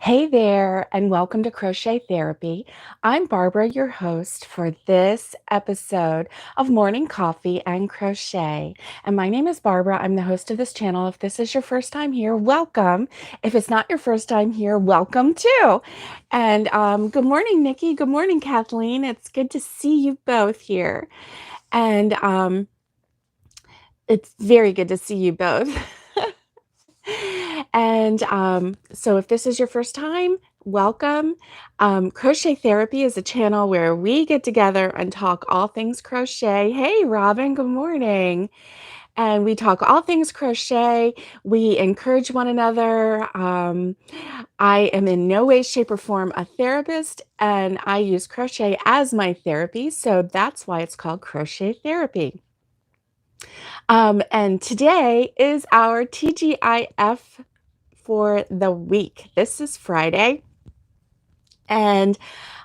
Hey there, and welcome to Crochet Therapy. I'm Barbara, your host for this episode of Morning Coffee and Crochet. And my name is Barbara. I'm the host of this channel. If this is your first time here, welcome. If it's not your first time here, welcome too. And good morning, Nikki. Good morning, Kathleen. It's good to see you both here. And it's very good to see you both. And so if this is your first time, welcome. Crochet Therapy is a channel where we get together and talk all things crochet. Hey, Robin, good morning. And we talk all things crochet. We encourage one another. I am in no way, shape, or form a therapist, and I use crochet as my therapy. So that's why it's called Crochet Therapy. And today is our TGIF for the week. This is Friday, and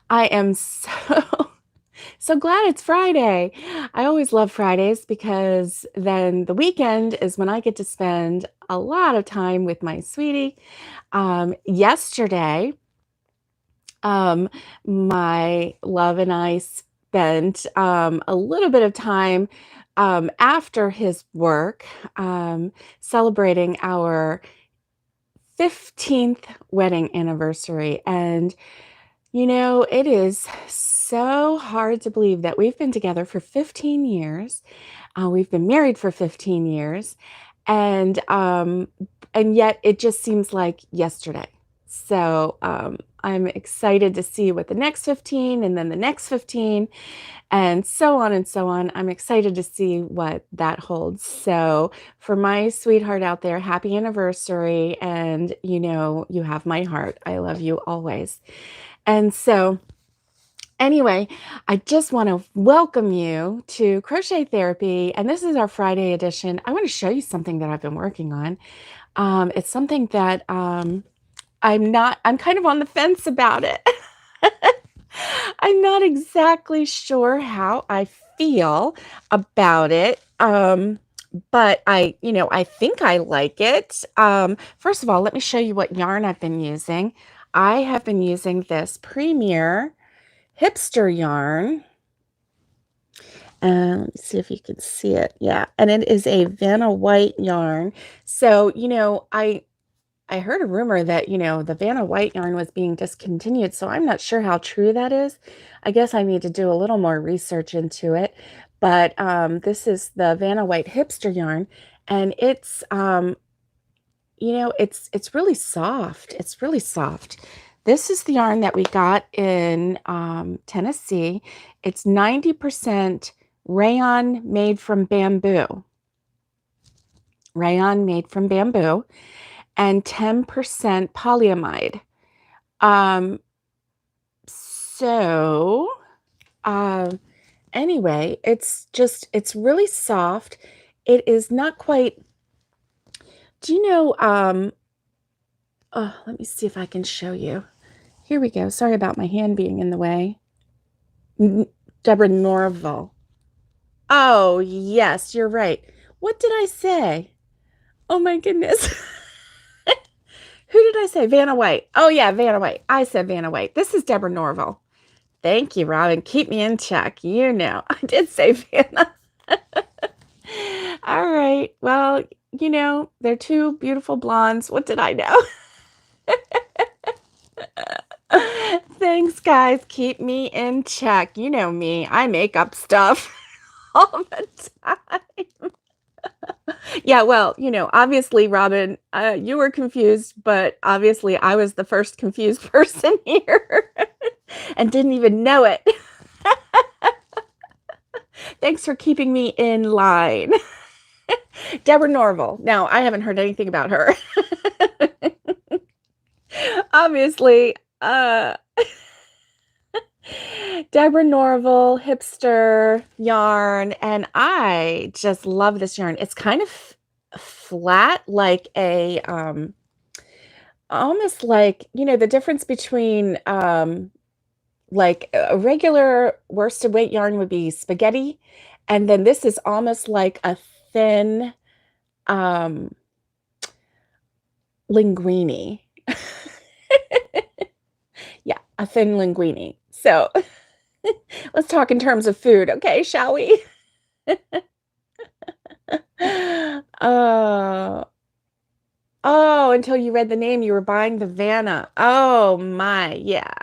I am so glad it's Friday. I always love Fridays because then the weekend is when I get to spend a lot of time with my sweetie. Yesterday, um, my love and I spent a little bit of time after his work celebrating our 15th wedding anniversary. And, it is so hard to believe that we've been together for 15 years. We've been married for 15 years. And yet it just seems like yesterday. So I'm excited to see what the next 15 and then the next 15 and so on and so on. I'm excited to see what that holds. So for my sweetheart out there, happy anniversary. And you have my heart. I love you always. And so anyway, I just want to welcome you to Crochet Therapy. And this is our Friday edition. I want to show you something that I've been working on. It's something that I'm kind of on the fence about it. I'm not exactly sure how I feel about it. But I think I like it. First of all, let me show you what yarn I've been using. I have been using this Premier hipster yarn. And let me see if you can see it. Yeah. And it is a Vanna White yarn. So, I heard a rumor that, the Vanna White yarn was being discontinued, so I'm not sure how true that is. I guess I need to do a little more research into it. But this is the Vanna White hipster yarn, and it's really soft. It's really soft. This is the yarn that we got in Tennessee. It's 90% rayon made from bamboo. Rayon made from bamboo and 10% polyamide. Um, so, uh, anyway, it's really soft. It is not quite, do you know, oh, let me see if I can show you. Here we go. Sorry about my hand being in the way. Deborah Norville. Oh, yes, you're right. What did I say? Oh my goodness. Who did I say? Vanna White. Oh, yeah, Vanna White. I said Vanna White. This is Deborah Norville. Thank you, Robin. Keep me in check. I did say Vanna. All right. Well, they're two beautiful blondes. What did I know? Thanks, guys. Keep me in check. You know me. I make up stuff all the time. Yeah, well, obviously, Robin, you were confused, but obviously I was the first confused person here and didn't even know it. Thanks for keeping me in line. Deborah Norville. Now, I haven't heard anything about her. Obviously, Deborah Norville, hipster yarn, and I just love this yarn. It's kind of flat, like almost like, the difference between like a regular worsted weight yarn would be spaghetti, and then this is almost like a thin linguine. a thin linguine. So let's talk in terms of food, okay, shall we? Oh, oh, until you read the name, you were buying the Vanna. Oh my, yeah.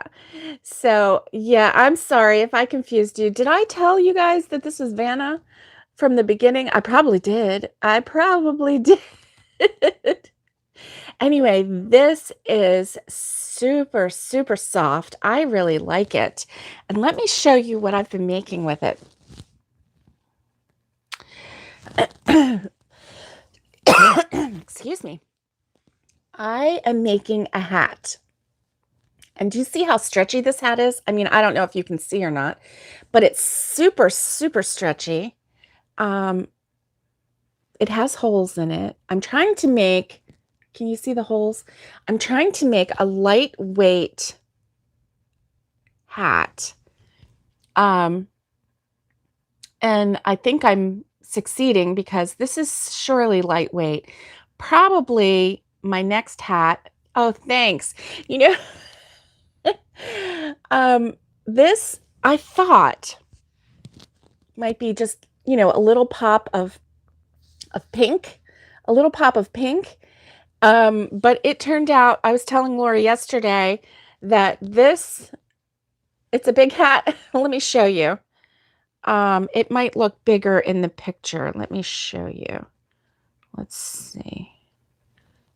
So, yeah, I'm sorry if I confused you. Did I tell you guys that this was Vanna from the beginning? I probably did. I probably did. Anyway, this is super, super soft. I really like it. And let me show you what I've been making with it. Excuse me. I am making a hat. And do you see how stretchy this hat is? I mean, I don't know if you can see or not, but it's super, super stretchy. It has holes in it. I'm trying to make, can you see the holes? I'm trying to make a lightweight hat. And I think I'm succeeding because this is surely lightweight. Probably my next hat. Oh, thanks. You know, this I thought might be just, a little pop of pink, a little pop of pink. But it turned out, I was telling Laura yesterday that it's a big hat. Let me show you. It might look bigger in the picture. Let me show you. Let's see.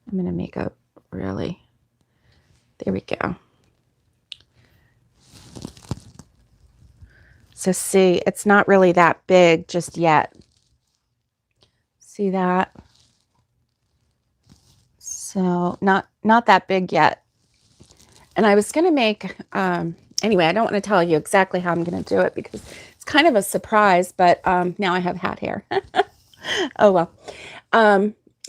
I'm going to make a really, there we go. So see, it's not really that big just yet. See that? So not that big yet. And I was going to make, anyway, I don't want to tell you exactly how I'm going to do it because it's kind of a surprise, but now I have hat hair. Oh, well.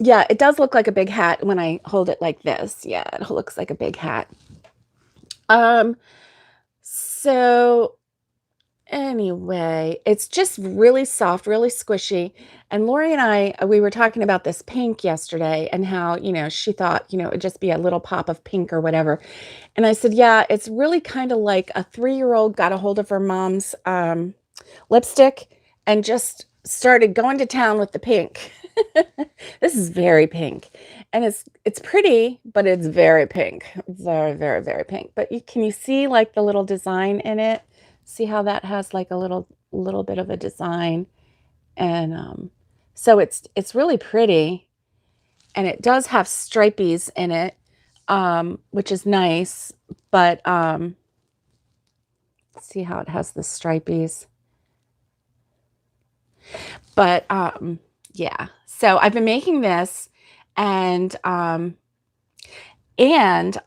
Yeah, it does look like a big hat when I hold it like this. Yeah, it looks like a big hat. So anyway, it's just really soft, really squishy. And Lori and I, we were talking about this pink yesterday and how, she thought, it would just be a little pop of pink or whatever. And I said, yeah, it's really kind of like a 3-year-old got a hold of her mom's lipstick and just started going to town with the pink. This is very pink. And it's pretty, but it's very pink. Very, very, very pink. But can you see like the little design in it? See how that has like a little bit of a design, and so it's really pretty, and it does have stripies in it, which is nice. But see how it has the stripies. But yeah. So I've been making this, and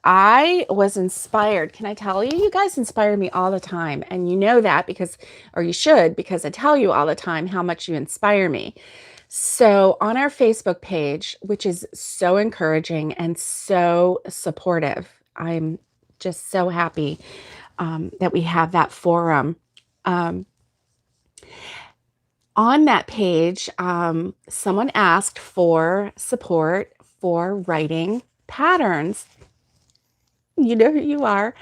I was inspired. Can I tell you? You guys inspire me all the time. And you know that because, or you should, because I tell you all the time how much you inspire me. So on our Facebook page, which is so encouraging and so supportive, I'm just so happy that we have that forum. On that page, someone asked for support for writing patterns. You know who you are.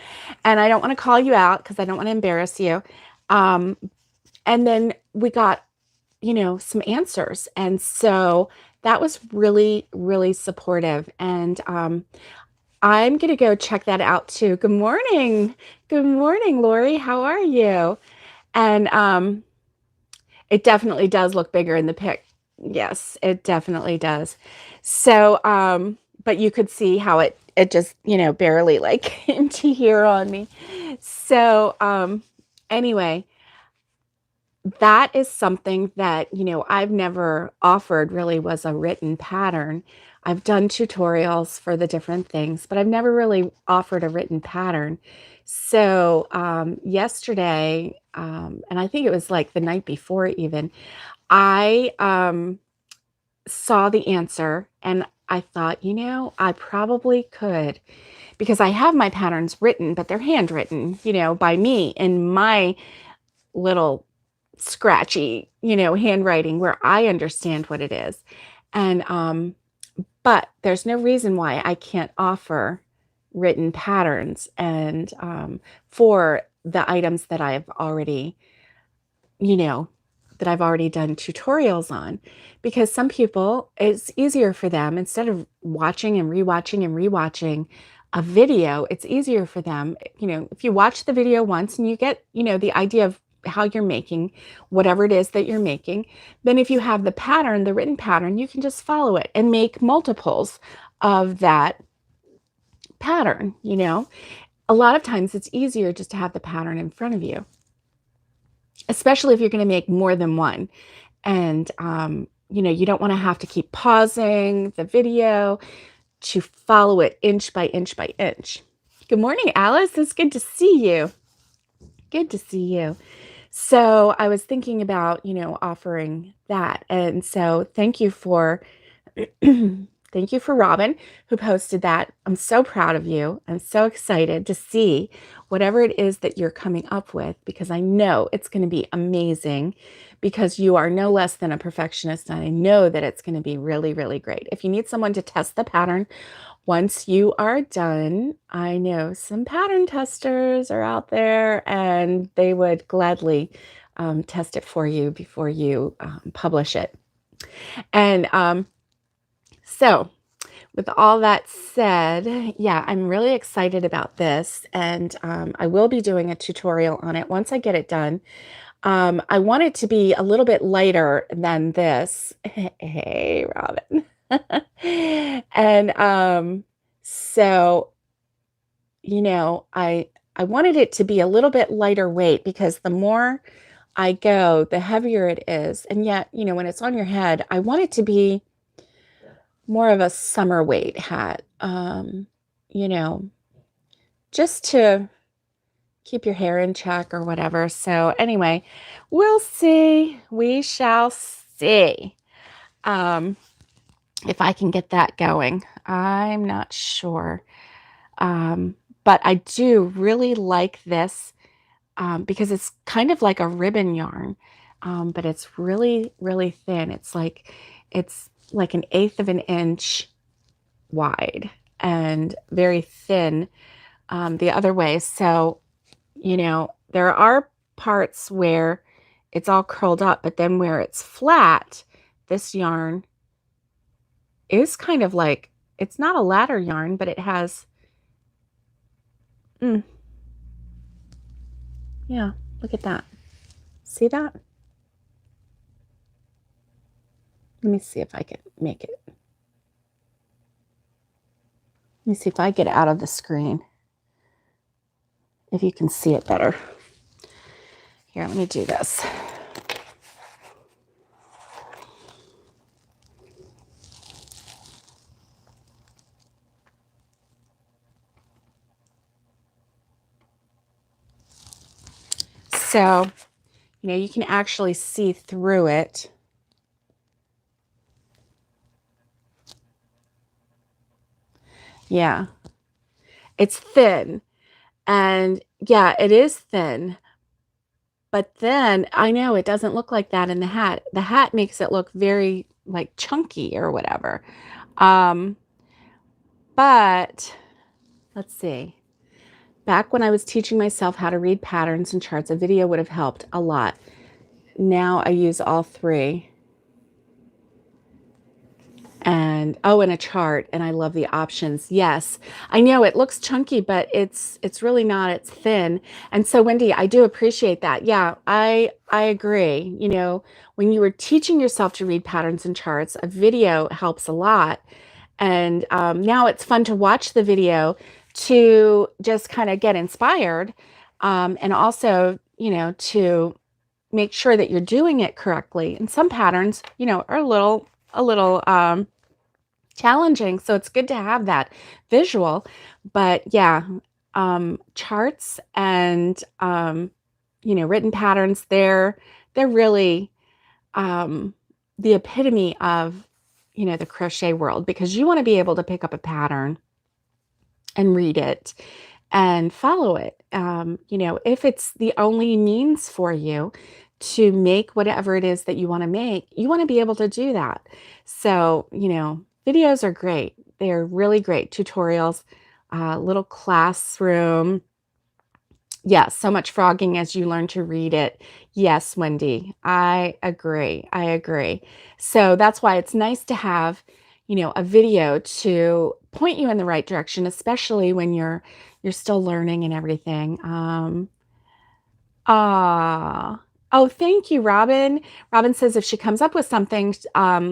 And I don't want to call you out because I don't want to embarrass you. And then we got, some answers. And so that was really, really supportive. And I'm going to go check that out too. Good morning. Good morning, Lori. How are you? And it definitely does look bigger in the pic. Yes, it definitely does. So, but you could see how it just, barely like came to here on me. So, anyway, that is something that, I've never offered really was a written pattern. I've done tutorials for the different things, but I've never really offered a written pattern. So, yesterday, and I think it was like the night before even, I, saw the answer and I thought, I probably could because I have my patterns written, but they're handwritten, by me in my little scratchy, handwriting where I understand what it is. And, but there's no reason why I can't offer written patterns and for the items that I've already, you know, that I've already done tutorials on, because some people, it's easier for them, instead of watching and rewatching a video, it's easier for them, if you watch the video once and you get, the idea of how you're making whatever it is that you're making, then if you have the pattern, the written pattern, you can just follow it and make multiples of that pattern. A lot of times it's easier just to have the pattern in front of you, especially if you're going to make more than one. And, you don't want to have to keep pausing the video to follow it inch by inch by inch. Good morning, Alice. It's good to see you. Good to see you. So I was thinking about, offering that. And so thank you for thank you for Robin, who posted that. I'm so proud of you. I'm so excited to see whatever it is that you're coming up with, because I know it's going to be amazing, because you are no less than a perfectionist. And I know that it's going to be really, really great. If you need someone to test the pattern once you are done, I know some pattern testers are out there, and they would gladly test it for you before you publish it. And so with all that said, yeah, I'm really excited about this, and I will be doing a tutorial on it once I get it done. I want it to be a little bit lighter than this. Hey, Robin. And so, I wanted it to be a little bit lighter weight, because the more I go, the heavier it is. And yet, when it's on your head, I want it to be more of a summer weight hat, just to keep your hair in check or whatever. So anyway, we'll see. We shall see if I can get that going. I'm not sure. But I do really like this because it's kind of like a ribbon yarn, but it's really, really thin. It's like an eighth of an inch wide and very thin the other way. So, there are parts where it's all curled up, but then where it's flat, this yarn is kind of like, it's not a ladder yarn, but it has, yeah, look at that. See that? Let me see if I can make it. Let me see if I get out of the screen, if you can see it better. Here, let me do this. So, you can actually see through it. Yeah, it's thin. And yeah, it is thin. But then I know it doesn't look like that in the hat. The hat makes it look very like chunky or whatever. But let's see. Back when I was teaching myself how to read patterns and charts, a video would have helped a lot. Now I use all three. And and a chart, and I love the options. Yes, I know it looks chunky, but it's really not. It's thin. And so, Wendy, I do appreciate that. Yeah, I agree. When you were teaching yourself to read patterns and charts, a video helps a lot. And now it's fun to watch the video to just kind of get inspired, and also, to make sure that you're doing it correctly. And some patterns, are a little challenging, so it's good to have that visual. But yeah, charts and written patterns, they're really the epitome of the crochet world, because you want to be able to pick up a pattern and read it and follow it. If it's the only means for you to make whatever it is that you want to make, you want to be able to do that. So, videos are great. They're really great. Tutorials, little classroom. Yeah, so much frogging as you learn to read it. Yes, Wendy, I agree. I agree. So that's why it's nice to have, a video to point you in the right direction, especially when you're still learning and everything. Ah, oh, thank you, Robin. Robin says if she comes up with something,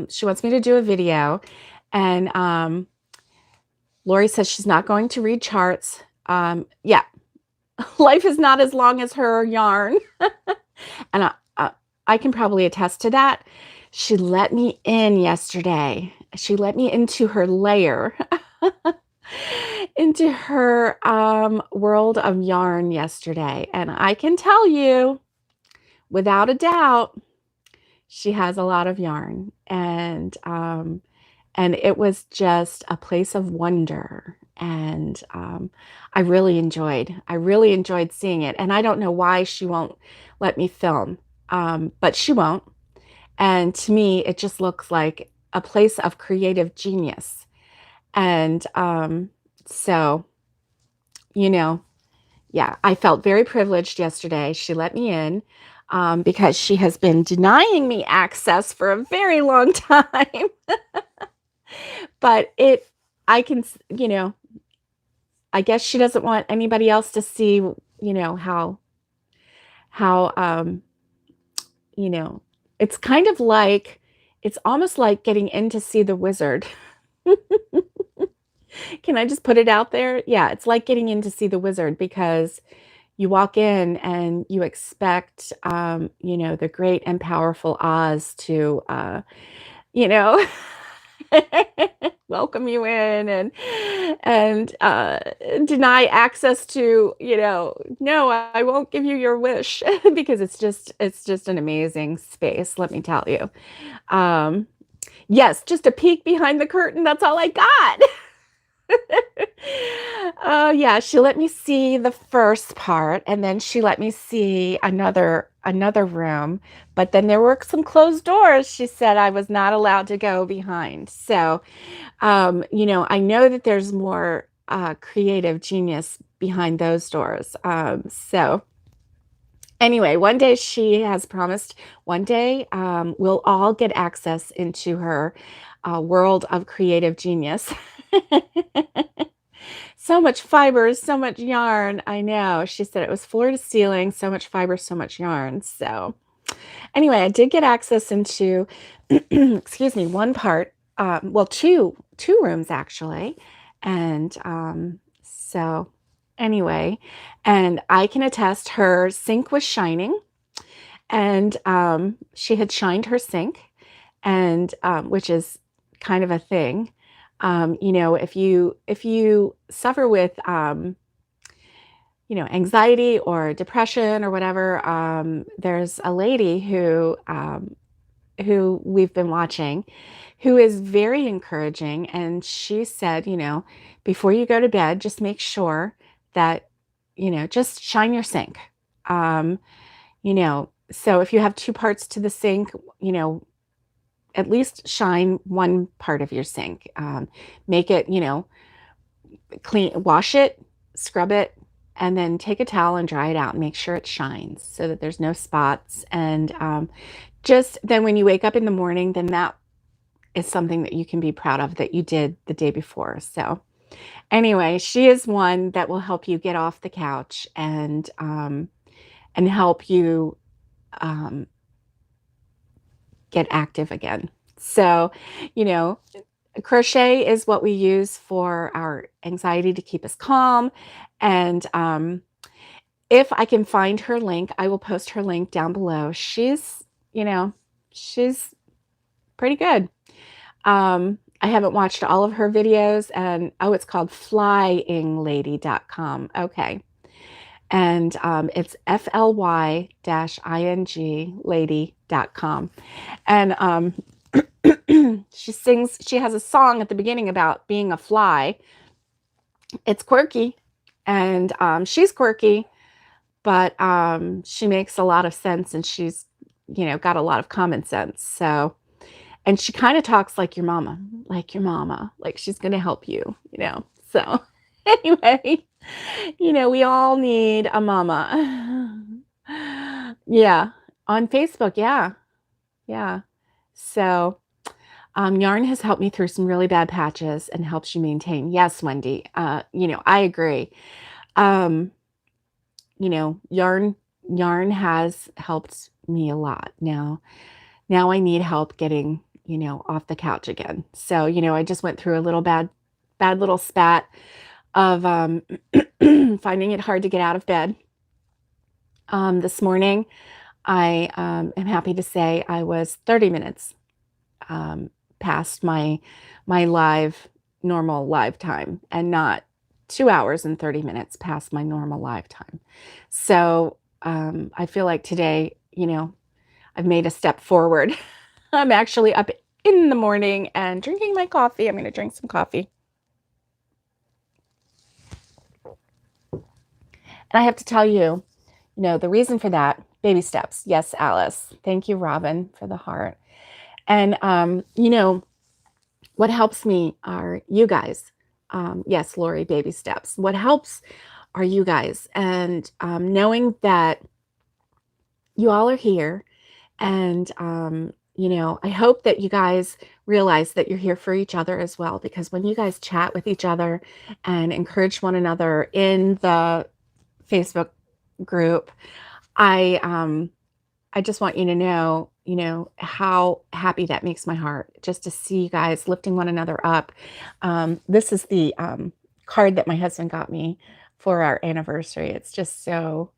she wants me to do a video, and Lori says she's not going to read charts. Yeah, life is not as long as her yarn. And I can probably attest to that. She let me in yesterday. She let me into her lair, into her world of yarn yesterday. And I can tell you, without a doubt, she has a lot of yarn. And it was just a place of wonder. And I really enjoyed seeing it. And I don't know why she won't let me film, but she won't. And to me, it just looks like a place of creative genius. And so, you know, yeah, I felt very privileged yesterday. She let me in because she has been denying me access for a very long time. But I can, I guess she doesn't want anybody else to see, how, you know, it's kind of like, it's almost like getting in to see the wizard. Can I just put it out there? Yeah, it's like getting in to see the wizard because you walk in and you expect, the great and powerful Oz to, you know, welcome you in and deny access to, no, I won't give you your wish because it's just an amazing space, let me tell you. Yes, just a peek behind the curtain, that's all I got. Oh yeah, she let me see the first part and then she let me see another room, but then there were some closed doors. She said I was not allowed to go behind. So, I know that there's more creative genius behind those doors. So anyway, one day she has promised one day we'll all get access into her world of creative genius. So much fiber, so much yarn. I know. She said it was floor to ceiling, so much fiber, so much yarn. So anyway, I did get access into, excuse me, one part, well, two rooms actually. And so anyway, and I can attest her sink was shining and she had shined her sink and which is kind of a thing. If you suffer with anxiety or depression or whatever, there's a lady who we've been watching who is very encouraging, and she said, before you go to bed, just make sure that just shine your sink. So if you have two parts to the sink, at least shine one part of your sink. Make it, clean, wash it, scrub it, and then take a towel and dry it out and make sure it shines so that there's no spots. And just then when you wake up in the morning, then that is something that you can be proud of that you did the day before. So anyway, she is one that will help you get off the couch and help you get active again. So, crochet is what we use for our anxiety to keep us calm. And if I can find her link, I will post her link down below. She's pretty good. I haven't watched all of her videos and, it's called flyinglady.com. Okay. And it's FLY-ING lady.com. And she has a song at the beginning about being a fly. It's quirky and she's quirky, but she makes a lot of sense and she's, got a lot of common sense. So, and she kind of talks like your mama, like she's going to help you, so. Anyway, we all need a mama. Yeah, on Facebook, yeah, yeah. So, yarn has helped me through some really bad patches and helps you maintain. Yes, Wendy, I agree. Um, yarn has helped me a lot. Now I need help getting, off the couch again. So, I just went through a little bad little spat of finding it hard to get out of bed. This morning, I am happy to say I was 30 minutes um, past my normal live time, and not 2 hours and 30 minutes past my normal live time. So I feel like today, I've made a step forward. I'm actually up in the morning and drinking my coffee. I'm going to drink some coffee. And I have to tell you, the reason for that, baby steps. Yes, Alice. Thank you, Robin, for the heart. And, what helps me are you guys. Yes, Lori, baby steps. What helps are you guys. And knowing that you all are here. And, I hope that you guys realize that you're here for each other as well, because when you guys chat with each other and encourage one another in the Facebook group, I just want you to know, how happy that makes my heart, just to see you guys lifting one another up. This is the card that my husband got me for our anniversary. It's just so,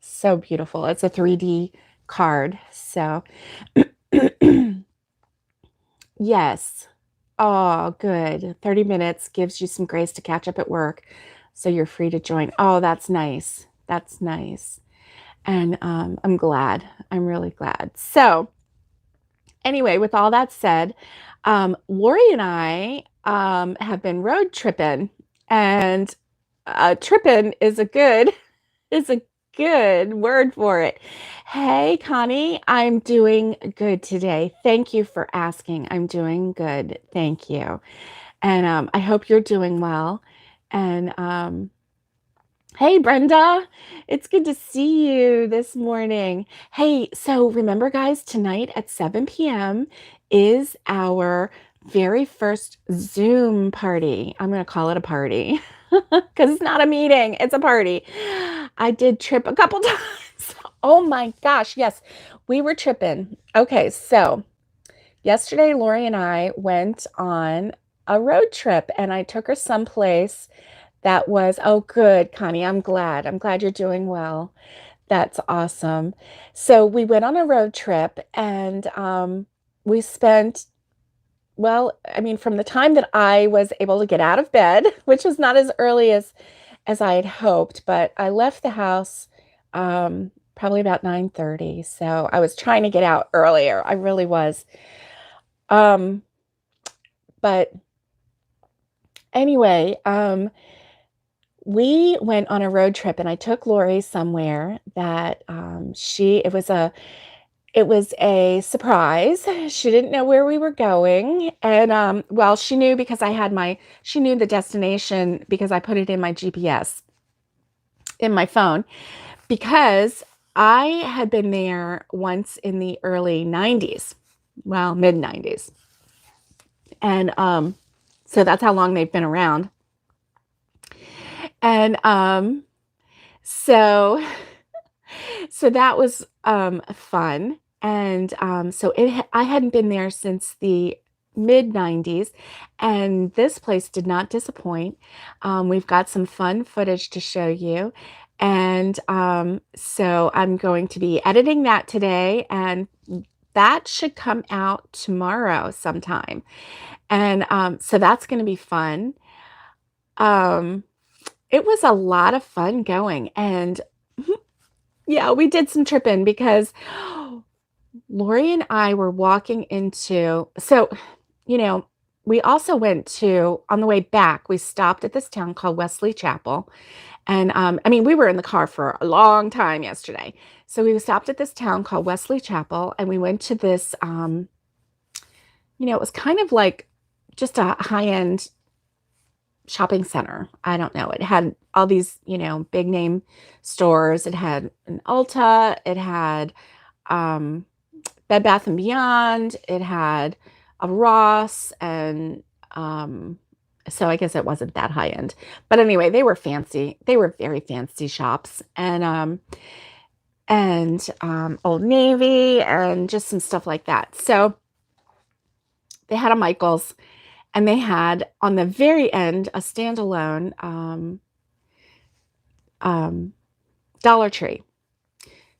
so beautiful. It's a 3D card. So, yes. Oh, good. 30 minutes gives you some grace to catch up at work, so you're free to join. Oh, that's nice. That's nice. And I'm glad. I'm really glad. So anyway, with all that said, Lori and I have been road tripping, and tripping is a good word for it. Hey, Connie, I'm doing good today. Thank you for asking. I'm doing good. Thank you. And I hope you're doing well. And hey, Brenda, it's good to see you this morning. Hey, so remember, guys, tonight at 7 p.m. is our very first Zoom party. I'm going to call it a party because it's not a meeting, it's a party. I did trip a couple times. Oh my gosh, yes, we were tripping. Okay, so yesterday, Lori and I went on a road trip, and I took her someplace that was, oh, good, Connie. I'm glad. I'm glad you're doing well. That's awesome. So we went on a road trip, and we spent, well, I mean, from the time that I was able to get out of bed, which was not as early as I had hoped, but I left the house probably about 9:30. So I was trying to get out earlier. I really was. But anyway, we went on a road trip, and I took Lori somewhere that it was a surprise. She didn't know where we were going. And well, she knew because she knew the destination because I put it in my GPS in my phone, because I had been there once in the early 90s, well, mid 90s. And so that's how long they've been around. And so that was fun. And I hadn't been there since the mid 90s, and this place did not disappoint. We've got some fun footage to show you. And so I'm going to be editing that today, and that should come out tomorrow sometime. And so that's going to be fun. It was a lot of fun going. And yeah, we did some tripping because Lori and I were walking into, we also went to, on the way back, we stopped at this town called Wesley Chapel. And we were in the car for a long time yesterday. So we stopped at this town called Wesley Chapel, and we went to this, it was kind of like just a high-end shopping center. I don't know. It had all these, big name stores. It had an Ulta. It had Bed Bath and Beyond. It had a Ross, and so I guess it wasn't that high end. But anyway, they were fancy. They were very fancy shops, and Old Navy and just some stuff like that. So they had a Michael's, and they had on the very end a standalone Dollar Tree.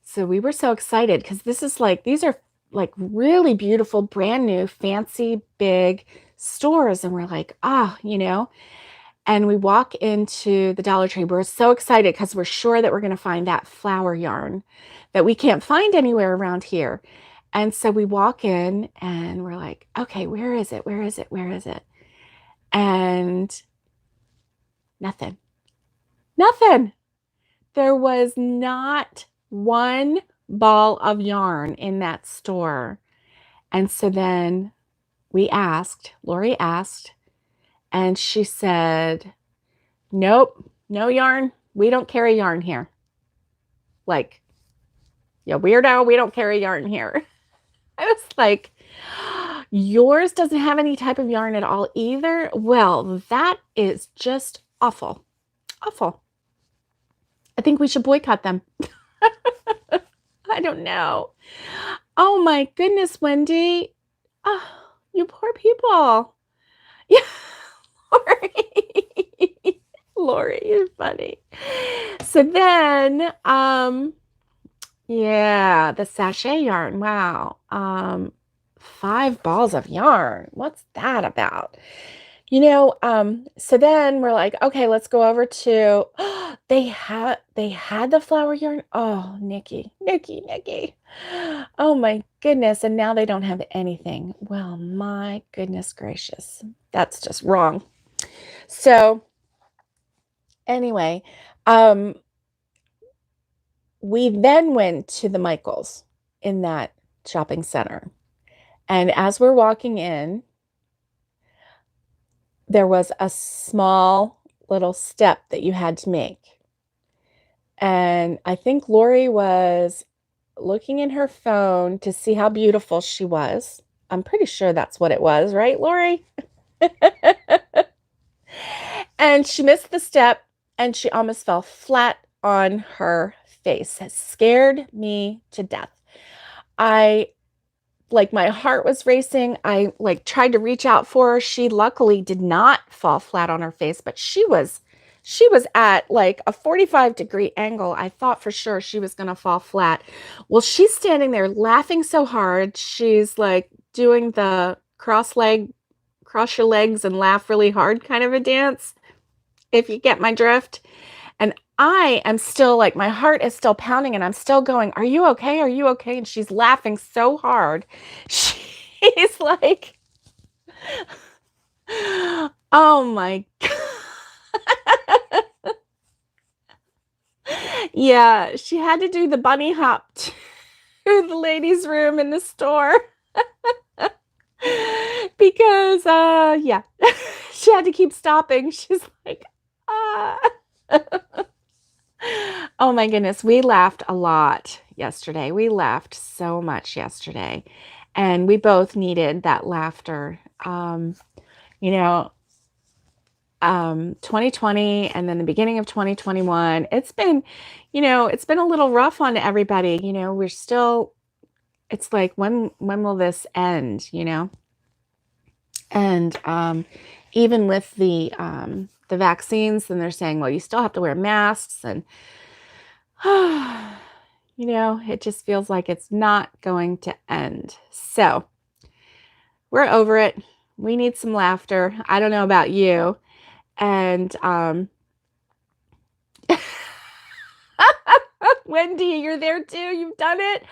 So we were so excited because these are like really beautiful, brand new, fancy, big stores. And we're like, and we walk into the Dollar Tree. We're so excited because we're sure that we're going to find that flower yarn that we can't find anywhere around here. And so we walk in and we're like, okay, where is it? Where is it? Where is it? And nothing. Nothing. There was not one ball of yarn in that store. And so then Lori asked, and she said, nope, no yarn. We don't carry yarn here. Like, yeah, weirdo, we don't carry yarn here. I was like, yours doesn't have any type of yarn at all either? Well, that is just awful. Awful. I think we should boycott them. I don't know. Oh my goodness, Wendy. Oh, you poor people. Yeah, Lori. Lori is funny. So then, yeah, the sachet yarn. Wow. 5 balls of yarn. What's that about? So then we're like, okay, let's go over to, they had the flower yarn. Oh, Nikki. Oh my goodness. And now they don't have anything. Well, my goodness gracious. That's just wrong. So anyway, we then went to the Michael's in that shopping center. And as we're walking in, there was a small little step that you had to make. And I think Lori was looking in her phone to see how beautiful she was. I'm pretty sure that's what it was, right, Lori? And she missed the step and she almost fell flat on her face. It scared me to death. My heart was racing. I tried to reach out for her. She luckily did not fall flat on her face, but she was at like a 45-degree angle. I thought for sure she was going to fall flat. Well, she's standing there laughing so hard. She's like doing the cross your legs and laugh really hard kind of a dance, if you get my drift. And I am still my heart is still pounding and I'm still going, are you okay? Are you okay? And she's laughing so hard. She's like, oh my God. Yeah, she had to do the bunny hop to the ladies' room in the store. Because, yeah, she had to keep stopping. She's like, Oh my goodness, we laughed a lot yesterday. We laughed so much yesterday, and we both needed that laughter. 2020 and then the beginning of 2021, it's been a little rough on everybody. We're still, it's like, when will this end, And even with the vaccines, then they're saying, well, you still have to wear masks, and it just feels like it's not going to end. So we're over it. We need some laughter. I don't know about you. And Wendy, you're there too. You've done it.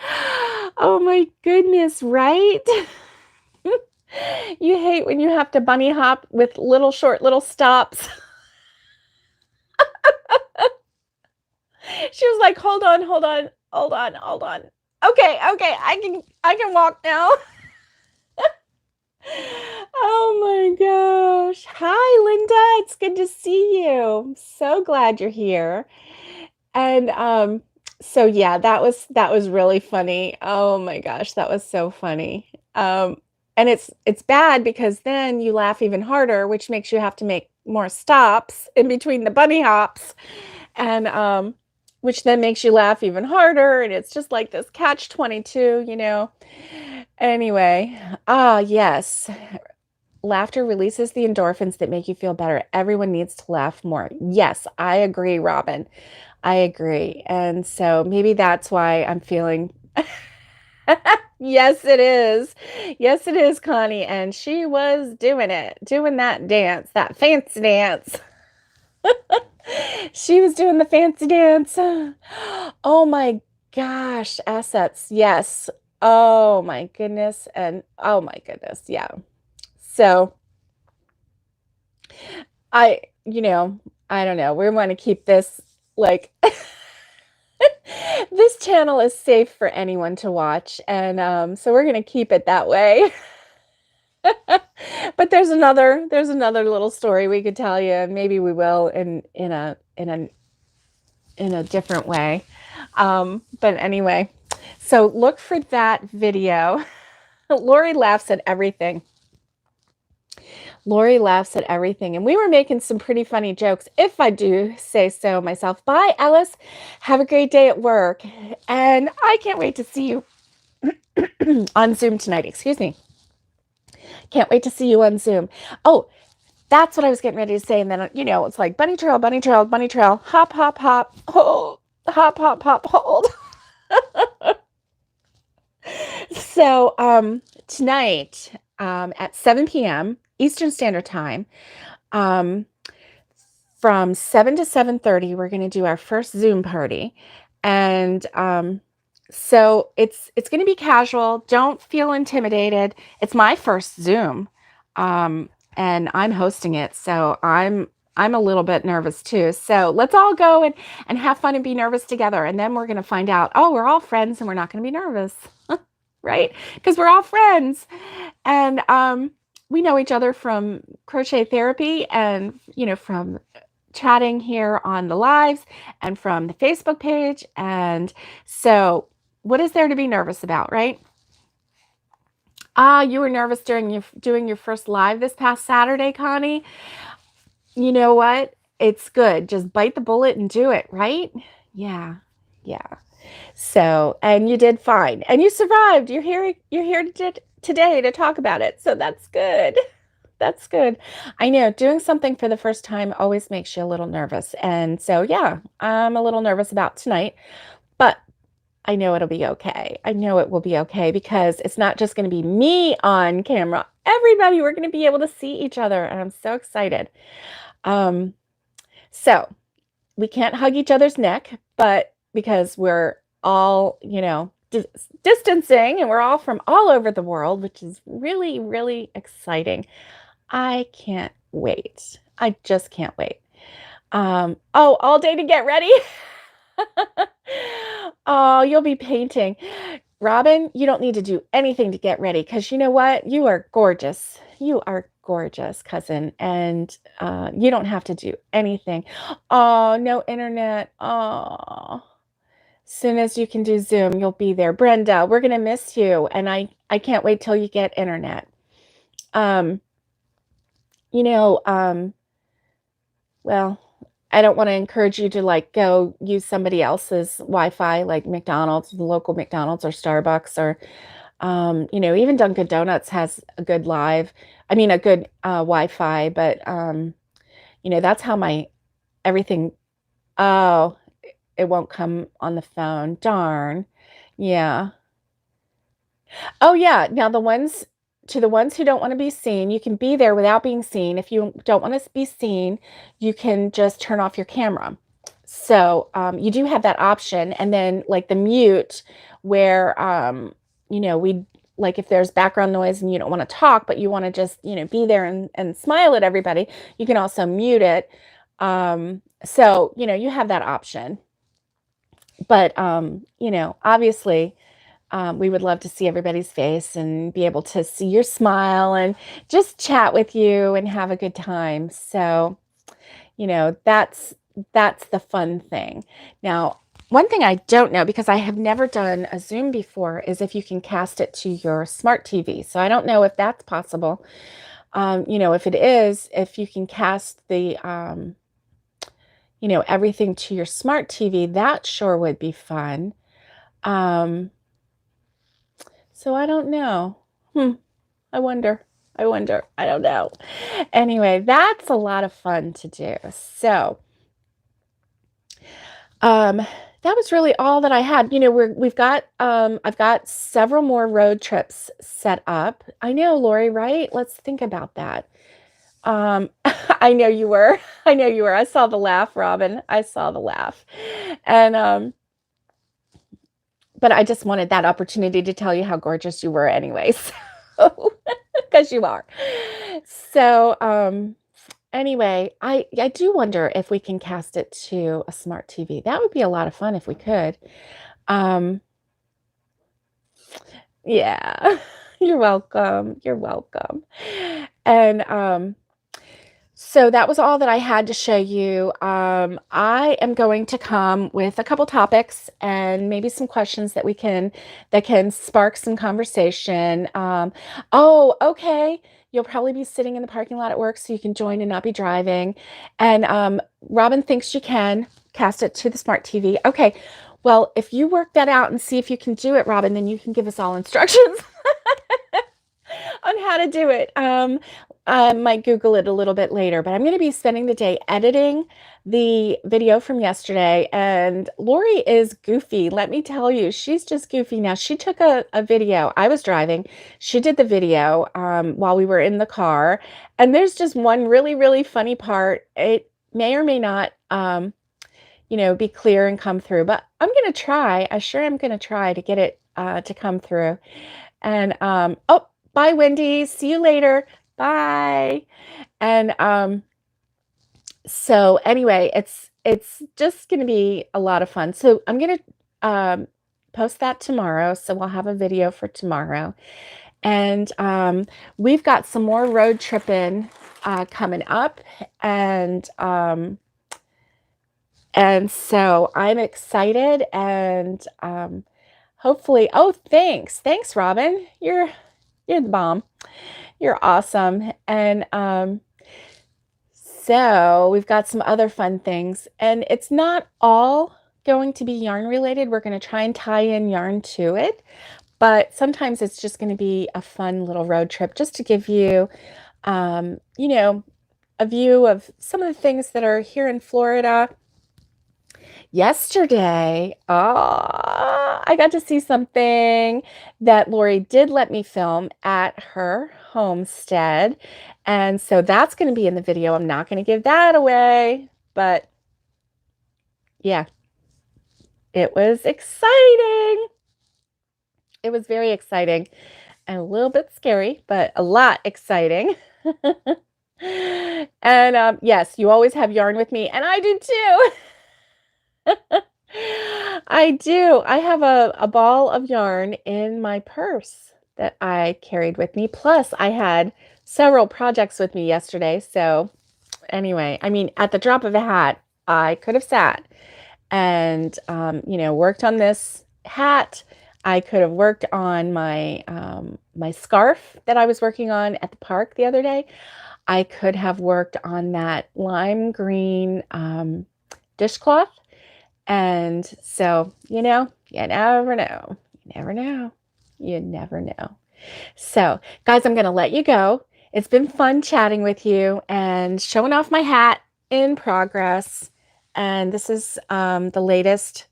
Oh my goodness, right? You hate when you have to bunny hop with short little stops. She was like, hold on. Okay, I can walk now. Oh my gosh. Hi, Linda. It's good to see you. I'm so glad you're here. And so yeah, that was really funny. Oh my gosh, that was so funny. And it's bad because then you laugh even harder, which makes you have to make more stops in between the bunny hops, and which then makes you laugh even harder, and it's just like this catch 22, you know. Anyway, yes. Laughter releases the endorphins that make you feel better. Everyone needs to laugh more. Yes, I agree, Robin. I agree. And so maybe that's why I'm feeling. Yes, it is. Yes, it is, Connie. And she was doing it, doing that dance, that fancy dance. She was doing the fancy dance. Oh my gosh, assets. Yes. Oh my goodness. And oh my goodness. Yeah. So I don't know. We want to keep this like this channel is safe for anyone to watch, and so we're gonna keep it that way. But there's another little story we could tell you, and maybe we will in a different way. But anyway, so look for that video. Lori laughs at everything. Lori laughs at everything. And we were making some pretty funny jokes, if I do say so myself. Bye, Ellis. Have a great day at work. And I can't wait to see you on Zoom tonight. Excuse me. Can't wait to see you on Zoom. Oh, that's what I was getting ready to say. And then, it's like bunny trail, bunny trail, bunny trail, hop, hop, hop, hold, hop, hop, hop, hold. So tonight at 7 p.m. Eastern Standard Time, from 7 to 7:30, we're going to do our first Zoom party. And so it's going to be casual. Don't feel intimidated. It's my first Zoom. And I'm hosting it. So I'm a little bit nervous too. So let's all go and have fun and be nervous together. And then we're going to find out, oh, we're all friends and we're not going to be nervous. Right? Because we're all friends. And we know each other from crochet therapy and, from chatting here on the lives and from the Facebook page. And so what is there to be nervous about, right? You were nervous during doing your first live this past Saturday, Connie. You know what? It's good. Just bite the bullet and do it, right? Yeah. Yeah. So, and you did fine. And you survived. You're here today to talk about it. So that's good. That's good. I know doing something for the first time always makes you a little nervous. And so, yeah, I'm a little nervous about tonight, but I know it'll be okay. I know it will be okay because it's not just going to be me on camera. Everybody, we're going to be able to see each other. And I'm so excited. So we can't hug each other's neck, but because we're all, distancing and we're all from all over the world, which is really, really exciting. I can't wait. I just can't wait. All day to get ready. Oh, you'll be painting. Robin, you don't need to do anything to get ready because you know what? You are gorgeous. You are gorgeous, cousin. And you don't have to do anything. Oh, no internet. Oh, soon as you can do Zoom, you'll be there. Brenda, we're going to miss you. And I can't wait till you get internet. Um, you know, well, I don't want to encourage you to like go use somebody else's Wi-Fi, like McDonald's, the local McDonald's or Starbucks, or even Dunkin' Donuts has a good a good Wi-Fi, but that's how my everything. Oh, it won't come on the phone. Darn. Yeah. Oh, yeah. Now the ones who don't want to be seen, you can be there without being seen. If you don't want to be seen, you can just turn off your camera. So you do have that option. And then like the mute where, we like if there's background noise and you don't want to talk, but you want to just, be there and smile at everybody, you can also mute it. So, you have that option. But, obviously, We would love to see everybody's face and be able to see your smile and just chat with you and have a good time. So, that's the fun thing. Now, one thing I don't know, because I have never done a Zoom before, is if you can cast it to your smart TV. So I don't know if that's possible. If it is, if you can cast the, everything to your smart TV, that sure would be fun. So I don't know. I wonder. I don't know. Anyway, that's a lot of fun to do. So, that was really all that I had. We've got I've got several more road trips set up. I know, Lori, right? Let's think about that. I know you were. I know you were. I saw the laugh, Robin. I saw the laugh. And but I just wanted that opportunity to tell you how gorgeous you were anyway. So, because you are. So, anyway, I do wonder if we can cast it to a smart TV. That would be a lot of fun if we could. Um, yeah. You're welcome. You're welcome. And so that was all that I had to show you. I am going to come with a couple topics and maybe some questions that can spark some conversation. Oh, okay. You'll probably be sitting in the parking lot at work, so you can join and not be driving. And Robin thinks you can cast it to the smart TV. Okay. Well, if you work that out and see if you can do it, Robin, then you can give us all instructions on how to do it. I might Google it a little bit later, but I'm going to be spending the day editing the video from yesterday. And Lori is goofy. Let me tell you, she's just goofy now. She took a video. I was driving. She did the video while we were in the car. And there's just one really, really funny part. It may or may not, be clear and come through, but I'm going to try. I sure am going to try to get it to come through. And, oh, bye, Wendy. See you later. Bye. And so anyway, it's just going to be a lot of fun. So I'm going to post that tomorrow. So we'll have a video for tomorrow. And we've got some more road tripping coming up. And so I'm excited, and hopefully, oh, thanks, Robin. You're the bomb. You're awesome. And so we've got some other fun things, and it's not all going to be yarn related. We're going to try and tie in yarn to it, but sometimes it's just going to be a fun little road trip just to give you, a view of some of the things that are here in Florida. Yesterday, I got to see something that Lori did let me film at her homestead. And so that's going to be in the video. I'm not going to give that away, but yeah, it was exciting. It was very exciting and a little bit scary, but a lot exciting. And yes, you always have yarn with me, and I do too. I do. I have a ball of yarn in my purse that I carried with me. Plus, I had several projects with me yesterday. So anyway, I mean, at the drop of a hat, I could have sat and, worked on this hat. I could have worked on my my scarf that I was working on at the park the other day. I could have worked on that lime green dishcloth. And so, you never know. You never know. You never know. So, guys, I'm going to let you go. It's been fun chatting with you and showing off my hat in progress. And this is the latest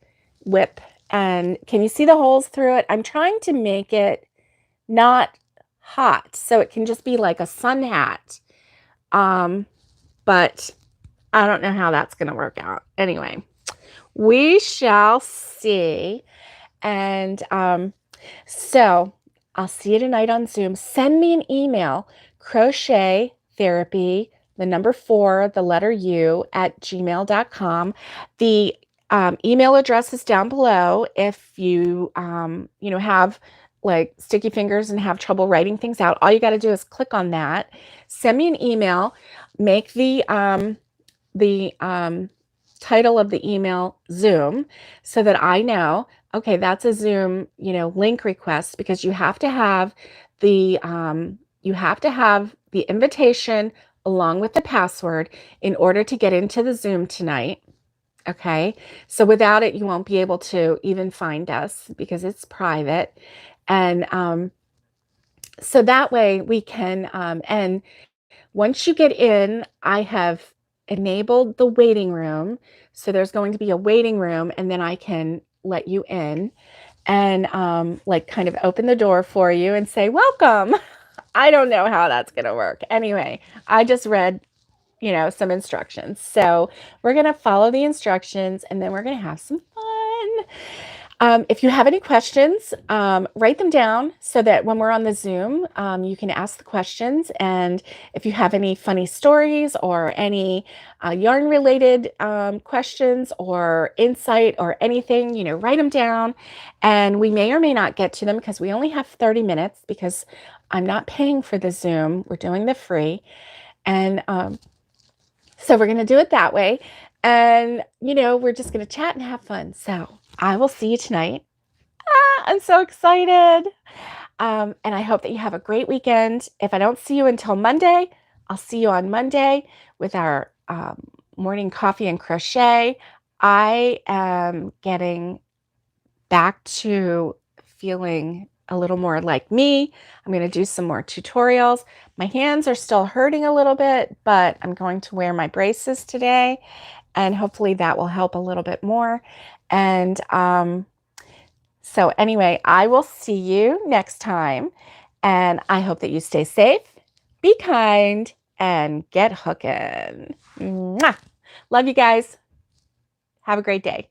whip. And can you see the holes through it? I'm trying to make it not hot, so it can just be like a sun hat. But I don't know how that's going to work out. Anyway, we shall see. And so I'll see you tonight on Zoom. Send me an email, crochet therapy, the number 4, the letter U, @gmail.com. The Email address is down below. If you, have like sticky fingers and have trouble writing things out, all you got to do is click on that. Send me an email. Make the title of the email Zoom so that I know, okay, that's a Zoom, link request, because you have to have the invitation along with the password in order to get into the Zoom tonight. Okay. So without it, you won't be able to even find us because it's private. And so that way we can, and once you get in, I have enabled the waiting room. So there's going to be a waiting room, and then I can let you in and like kind of open the door for you and say, welcome. I don't know how that's going to work. Anyway, I just read, some instructions. So we're going to follow the instructions, and then we're going to have some fun. If you have any questions, write them down so that when we're on the Zoom, you can ask the questions. And if you have any funny stories or any yarn related questions or insight or anything, write them down. And we may or may not get to them because we only have 30 minutes because I'm not paying for the Zoom. We're doing the free. And so we're going to do it that way. And, we're just going to chat and have fun. So I will see you tonight. I'm so excited. And I hope that you have a great weekend. If I don't see you until Monday, I'll see you on Monday with our morning coffee and crochet. I am getting back to feeling a little more like me. I'm going to do some more tutorials. My hands are still hurting a little bit, but I'm going to wear my braces today, and hopefully that will help a little bit more. And so anyway, I will see you next time, and I hope that you stay safe, be kind, and get hooking. Mwah! Love you guys. Have a great day.